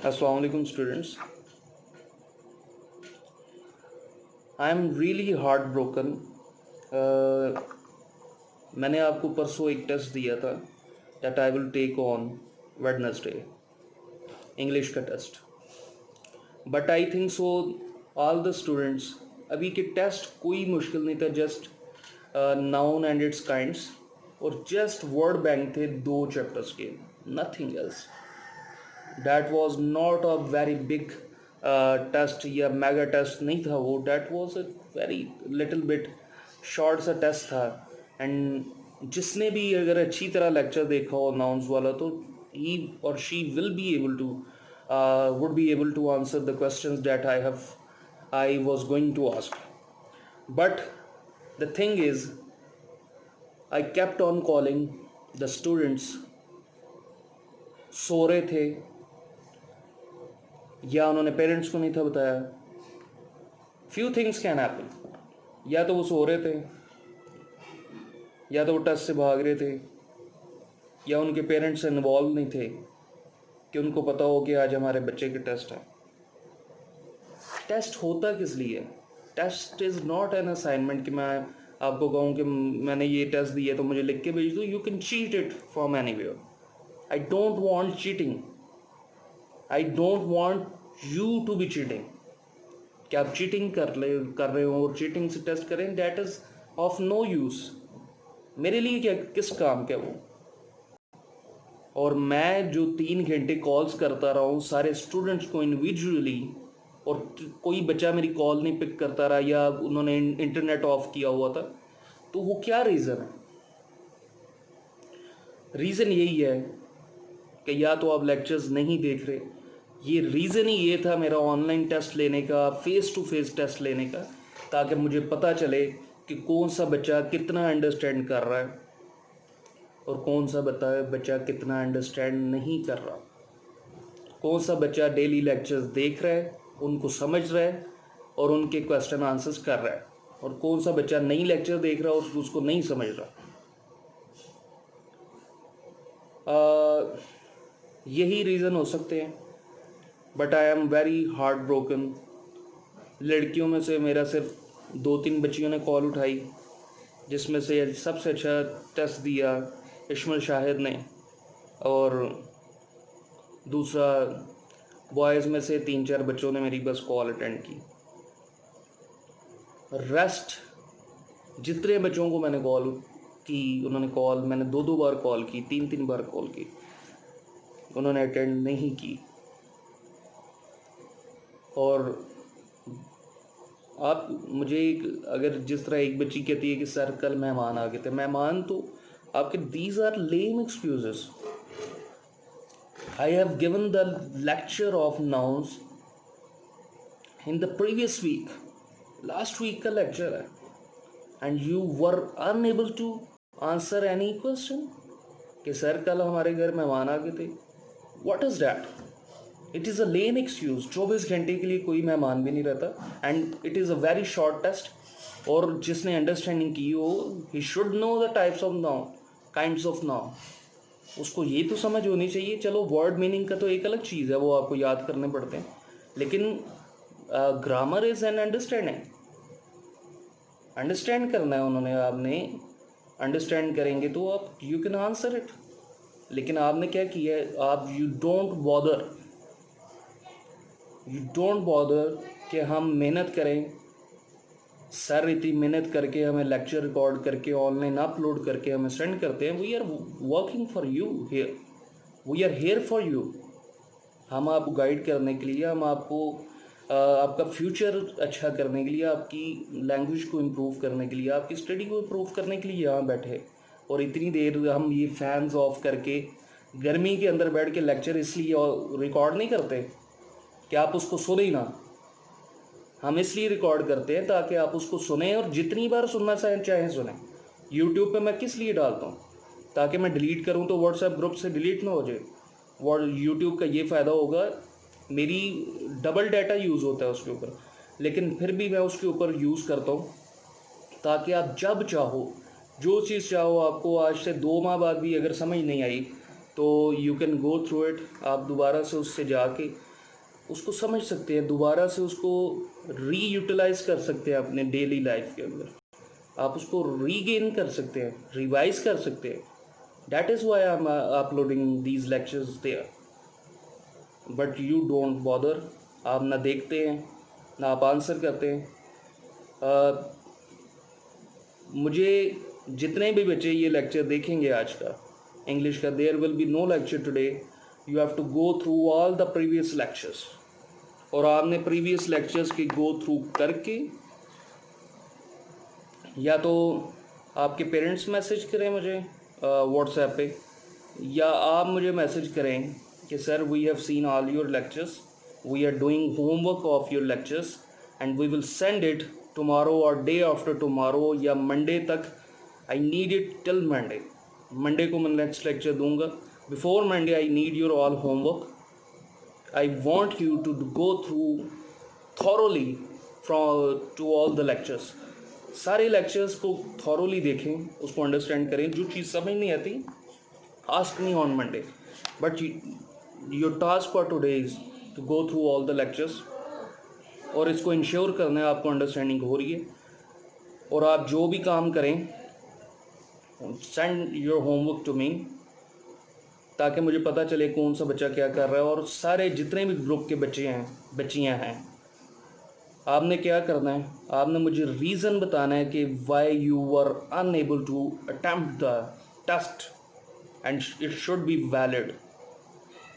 अस्सलाम वालेकुम students. I am really heartbroken. मैंने आपको परसों एक टेस्ट दिया था that I will take on Wednesday, English का test. But I think so all the students, अभी के टेस्ट कोई मुश्किल नहीं था, just noun and its kinds और जस्ट वर्ड बैंक थे 2 चैप्टर्स के, nothing else. That was not a very big test या मेगा टेस्ट नहीं था वो, that was a very little bit short सा टेस्ट था। एंड जिसने भी अगर अच्छी तरह लेक्चर देखा हो नाउन्स वाला, तो he or she will be able to would be able to answer the questions that I was going to ask. But the thing is, I kept on calling the students, सो रहे थे या उन्होंने parents को नहीं था बताया। Few things can happen, या तो वो सो रहे थे, या तो वो टेस्ट से भाग रहे थे, या उनके पेरेंट्स इन्वॉल्व नहीं थे कि उनको पता हो कि आज हमारे बच्चे के टेस्ट है। टेस्ट होता किस लिए? Test is not an assignment कि मैं आपको कहूँ कि मैंने ये टेस्ट दिया तो मुझे लिख के भेज दो। You can cheat it from anywhere. I don't want cheating. I don't want you to be cheating. कि आप चीटिंग कर रहे हो और चीटिंग से टेस्ट करें, that is of no use. मेरे लिए क्या, किस काम का वो? और मैं जो 3 घंटे कॉल्स करता रहा हूँ सारे स्टूडेंट्स को इंडिविजुअली, और कोई बच्चा मेरी कॉल नहीं पिक करता रहा या उन्होंने इंटरनेट ऑफ किया हुआ था, तो वो क्या रीज़न है? रीज़न यही है कि या तो आप लेक्चर्स नहीं देख रहे। ये रीज़न ही ये था मेरा ऑनलाइन टेस्ट लेने का, फेस टू फेस टेस्ट लेने का, ताकि मुझे पता चले कि कौन सा बच्चा कितना अंडरस्टैंड कर रहा है और कौन सा बच्चा कितना अंडरस्टैंड नहीं कर रहा। कौन सा बच्चा डेली लेक्चर्स देख रहा है, उनको समझ रहा है और उनके क्वेश्चन आंसर्स कर रहा है, और कौन सा बच्चा नई लेक्चर देख रहा है और उसको नहीं समझ रहा। यही रीज़न हो सकते हैं। But I am very heart broken. लड़कियों में से मेरा सिर्फ 2-3 बच्चियों ने कॉल उठाई, जिसमें से सबसे अच्छा टेस्ट दिया इश्मल शाहिद ने, और दूसरा बॉयज़ में से 3-4 बच्चों ने मेरी बस कॉल अटेंड की। रेस्ट जितने बच्चों को मैंने कॉल की, उन्होंने कॉल, मैंने 2-2 बार कॉल की, 3-3 बार कॉल की, उन्होंने अटेंड नहीं की। और आप मुझे अगर जिस तरह एक बच्ची कहती है कि सर कल मेहमान आ गए थे, मेहमान तो आपके, these are lame excuses. I have given the lecture of nouns in the previous week, last week का lecture है, and you were unable to answer any question कि सर कल हमारे घर मेहमान आ गए थे। What is that? It is a lame excuse। 24 घंटे के लिए कोई मेहमान भी नहीं रहता, and it is a very short test। और जिसने अंडरस्टैंडिंग की हो, he should know the types of noun, kinds of noun। उसको ये तो समझ होनी चाहिए। चलो वर्ड मीनिंग का तो एक अलग चीज़ है, वो आपको याद करने पड़ते हैं, लेकिन grammar is an understanding. Understand करना है उन्होंने, आपने अंडरस्टैंड करेंगे तो आप यू कैन आंसर इट। लेकिन आपने क्या किया है, आप यू डोंट बॉदर कि हम मेहनत करें, सर इतनी मेहनत करके हमें लेक्चर रिकॉर्ड करके ऑनलाइन अपलोड करके हमें सेंड करते हैं। We are working for you here, we are here for you. हम आपको गाइड करने के लिए, हम आपको आपका फ्यूचर अच्छा करने के लिए, आपकी लैंग्वेज को इम्प्रूव करने के लिए, आपकी स्टडी को इम्प्रूव करने के लिए यहाँ बैठे। और इतनी देर हम ये फैंस ऑफ करके गर्मी के अंदर बैठ के लेक्चर इसलिए रिकॉर्ड नहीं करते कि आप उसको सुने ही ना। हम इसलिए रिकॉर्ड करते हैं ताकि आप उसको सुने, और जितनी बार सुनना चाहें सुने। यूट्यूब पे मैं किस लिए डालता हूँ? ताकि मैं डिलीट करूँ तो व्हाट्सएप ग्रुप से डिलीट ना हो जाए। यूट्यूब का ये फ़ायदा होगा, मेरी डबल डाटा यूज़ होता है उसके ऊपर, लेकिन फिर भी मैं उसके ऊपर यूज़ करता हूँ ताकि आप जब चाहो, जो चीज़ चाहो, आपको आज से 2 माह बाद भी अगर समझ नहीं आई तो you can go through it. आप दोबारा से उससे जाके उसको समझ सकते हैं, दोबारा से उसको रीयूटिलाइज कर सकते हैं अपने डेली लाइफ के अंदर, आप उसको रीगेन कर सकते हैं, रिवाइज कर सकते हैं. That is why I am uploading these lectures there. But you don't bother, आप ना देखते हैं ना आप आंसर करते हैं. मुझे जितने भी बच्चे ये लेक्चर देखेंगे आज का इंग्लिश का, there will be no lecture today, you have to go through all the previous lectures. और आपने प्रीवियस लेक्चर्स के गो थ्रू करके या तो आपके पेरेंट्स मैसेज करें मुझे व्हाट्सएप पे, या आप मुझे मैसेज करें कि sir we have seen all your lectures, we are doing homework of your lectures and we will send it tomorrow और डे आफ्टर टुमारो या मंडे तक. I need it till Monday. Monday को मैं next lecture दूंगा. Before Monday I need your all homework. I want you to go through thoroughly to all the lectures. सारे lectures को thoroughly देखें, उसको understand करें. जो चीज़ समझ नहीं आती ask me on Monday. But your task for today is to go through all the lectures और इसको ensure करना है आपको understanding हो रही है. और आप जो भी काम करें send your homework to me ताकि मुझे पता चले कौन सा बच्चा क्या कर रहा है. और सारे जितने भी ग्रुप के बच्चे हैं बच्चियां हैं, आपने क्या करना है, आपने मुझे रीज़न बताना है कि why you were unable to attempt the test and it should be valid,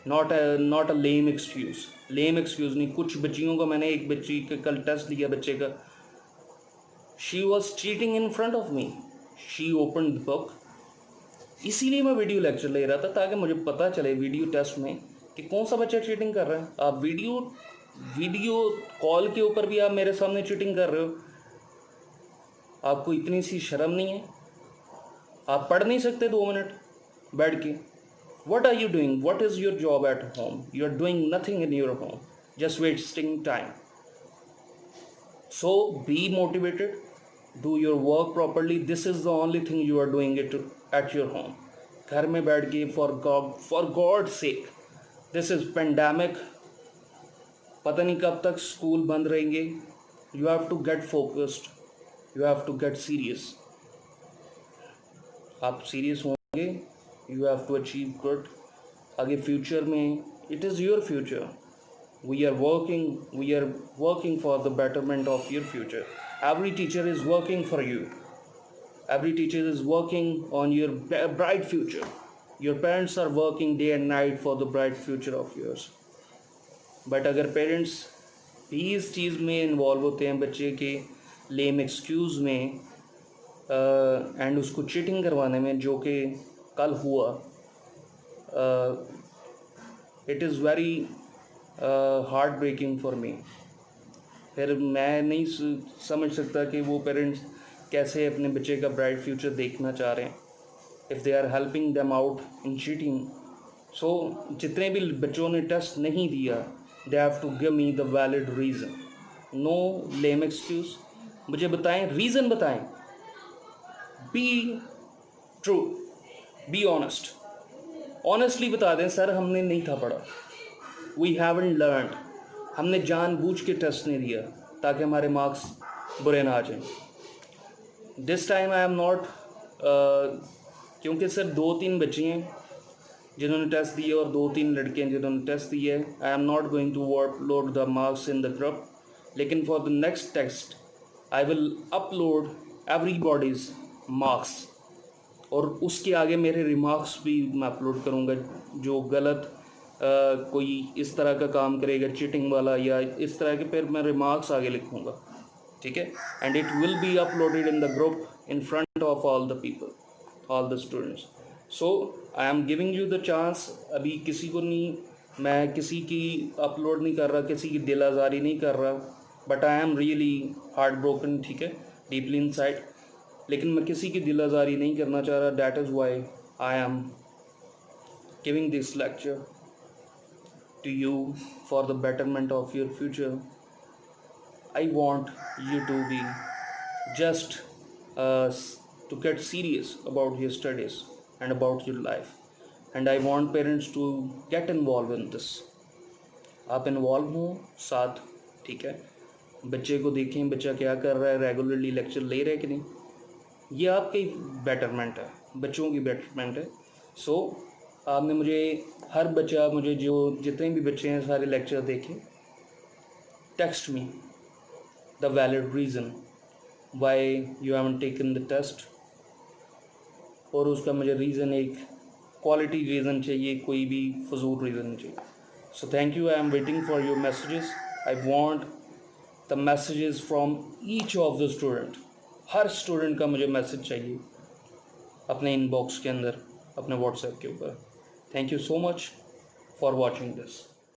not a lame excuse. Lame excuse नहीं. कुछ बच्चियों का, मैंने एक बच्ची का कल टेस्ट लिया बच्चे का, she was cheating in front of me, she open the book. इसीलिए मैं वीडियो लेक्चर ले रहा था ताकि मुझे पता चले वीडियो टेस्ट में कि कौन सा बच्चा चीटिंग कर रहा है. आप वीडियो कॉल के ऊपर भी आप मेरे सामने चीटिंग कर रहे हो. आपको इतनी सी शर्म नहीं है? आप पढ़ नहीं सकते 2 मिनट बैठ के? What are you doing? What is your job at home? You are doing nothing in your home, just wasting time. So be motivated, do your work properly. This is the only thing you are doing it at your home. घर में बैठ के for God's sake, this is pandemic. पता नहीं कब तक school बंद रहेंगे. You have to get focused. You have to get serious. आप serious होंगे, you have to achieve good. आगे future में, it is your future. We are working for the betterment of your future. Every teacher is working for you. Every teacher is working on your bright future. Your parents are working day and night for the bright future of yours. But अगर parents भी इस चीज़ में involve होते हैं बच्चे के lame excuse में एंड उसको चीटिंग करवाने में, जो कि कल हुआ, it is very heart breaking for me. फिर मैं नहीं समझ सकता कि वो पेरेंट्स कैसे अपने बच्चे का ब्राइट फ्यूचर देखना चाह रहे हैं if they are helping them out in cheating. So जितने भी बच्चों ने टेस्ट नहीं दिया, they have to give me the valid reason, no lame excuse. मुझे बताएं, रीज़न बताएं. Be true, be honest. Honestly बता दें, सर हमने नहीं था पढ़ा, वी हैवंट लर्नड, हमने जानबूझ के टेस्ट नहीं दिया ताकि हमारे मार्क्स बुरे ना आ जाएं. This time I am not, क्योंकि सर 2-3 बच्चे हैं जिन्होंने टेस्ट दिए और 2-3 लड़के हैं जिन्होंने टेस्ट दिए. I am not going to upload the marks in the group, लेकिन for the next test I will upload everybody's marks, और उसके आगे मेरे रिमार्क्स भी मैं अपलोड करूँगा. जो गलत कोई इस तरह का काम करेगा चीटिंग वाला या इस तरह के, फिर मैं रिमार्क्स आगे लिखूँगा, ठीक है. And it will be uploaded in the group in front of all the people, all the students. So I am giving you the chance. अभी किसी को नहीं, मैं किसी की अपलोड नहीं कर रहा, किसी की दिल आज़ारी नहीं कर रहा, but I am really heart broken, ठीक है, डीपली इनसाइड. लेकिन मैं किसी की दिल आज़ारी नहीं करना चाह रहा. That is why I am giving this lecture to you for the betterment of your future. I want you to be just to get serious about your studies and about your life, and I want parents to get involved in this. आप involve हों साथ, ठीक है। बच्चे को देखें बच्चा क्या कर रहा है, रेगुलरली लेक्चर ले रहा है कि नहीं, ये आपकी बेटरमेंट है, बच्चों की बेटरमेंट है। सो आपने मुझे हर बच्चा, मुझे जो जितने भी बच्चे हैं सारे लेक्चर देखें, text me the valid reason why you haven't taken the test, और उसका मुझे रीज़न एक क्वालिटी रीज़न चाहिए, कोई भी फजूल रीज़न नहीं चाहिए। So thank you, I am waiting for your messages. I want the messages from each of the student, her student का मुझे मैसेज चाहिए अपने इनबॉक्स के अंदर, अपने व्हाट्सएप के ऊपर। Thank you so much for watching this.